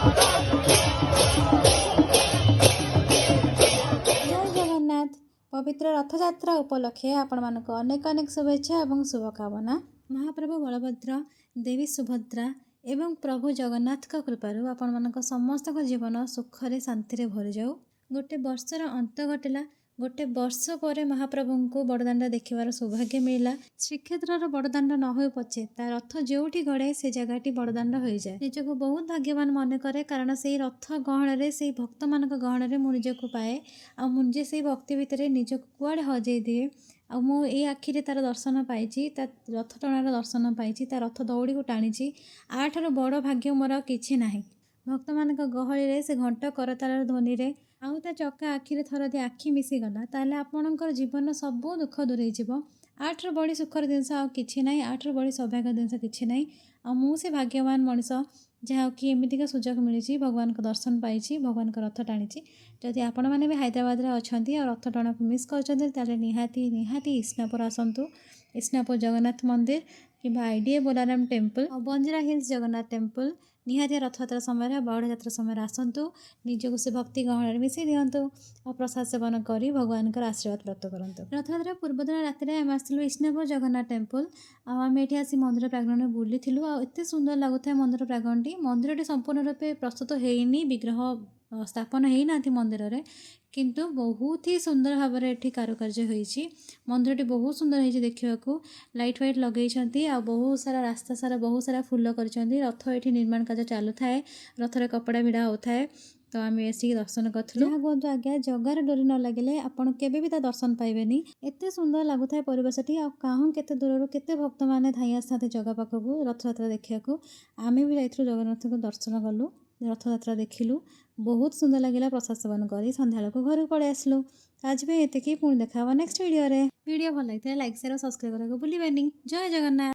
जय जगन्नाथ। पवित्र रथयात्रा उपलक्षे आपण मानक अनेक अनेक शुभेच्छा एवं शुभकामना। महाप्रभु बलभद्र, देवी सुभद्रा एवं प्रभु जगन्नाथ का कृपारू आपण मानक समस्त जीवन सुखरे शांति भरी जाऊ। गोटे वर्षर अंत घटिला। गोटे वर्ष पर महाप्रभु को बड़दाण्ड देखिबार सौभाग्य मिला। श्रीक्षेत्र बड़दाण्ड न हो पछे ता रथ जोठी गड़े से जगह बड़दाण्ड हो जाए। निजक बहुत भाग्यवान मन करे, कारण से रथ गहण से भक्त मान गहण में निजक पाए। मुझे से भक्ति भितर निजक कुआड़े हजे दिए। मु ये आखिरे तार दर्शन पाई, रथ टणार दर्शन पाई, रथ दौड़ी को टाणी। आठर बड़ भाग्य मोर किछि नाही। भक्त मान गहली से घंट करतार ध्वनि रे आउ ता चक्का आखिरे थर दे आखि मिसीगला ताले आपणकर जीवन सब दुख दूरे जीव। आठर बड़ी सुखर जिनस आ किछि नाही, आठर बड़ी सौभाग्य जिनस किछि नाही। मु से भाग्यवान मनीष जहाँ कि एमतीका सुजोग मिली भगवान को दर्शन पाई, भगवान को रथ टाणी। जदि आपण मैंने भी हैदराबाद में अच्छा रथ टाणा को मिस कर निहाती निहाती इस्नापुर आसतु। इस्नापुर जगन्नाथ मंदिर कि आईडीए बोलाराम टेम्पल और बंजारा हिल्स जगन्नाथ टेम्पल निहाती रथयात्रा समय बाहुड़ा यात्रा समय आसतु। निजक से भक्ति गहण मिसई दिंतु और प्रसाद सेवन कर भगवान आशीर्वाद प्राप्त करूँ। रथयात्रा पूर्वदिन राति आम आसलु इस्नापुर जगन्नाथ टेम्पल। आम ये आसी मंदिर प्रांगण बुली एत सुंदर लगुता मंदिर प्रांगणटी। मंदिरटी संपूर्ण रूपे प्रस्तुत होनी, विग्रह स्थापन होना मंदिर रे, किंतु बहुत ही सुंदर भाव में ये कारुकार्य होती। मंदिरटी बहुत सुंदर होती देखा। लाइट फाइट लगे आ बहुत सारा रास्ता सारा बहुत सारा फुल कर रथ ये निर्माण कार्य चलू थाए। रथर कपड़ा भिड़ा होता है। तो आम ऐसी दर्शन करूँ। कहतु आज्ञा जगार डोरी न लगे आपड़ के दर्शन पाइबेनी। एत सुंदर लगुता है परिवेशटी। कहूँ केते दूर केते भक्त मैंने धाई आसते जगह पाखक रथयात्रा देखा। आम भी जाइलु जगन्नाथ को दर्शन कलु, रथयात्रा देखिलु, बहुत सुंदर लगे। प्रसाद सेवन कर संध्या को घर पड़े आसलु। आज भी ये पुणी देखा नेक्स्ट वीडियो। वीडियो भल लगे लाइक शेयर सब्सक्राइब करने को भूलें। जय जगन्नाथ।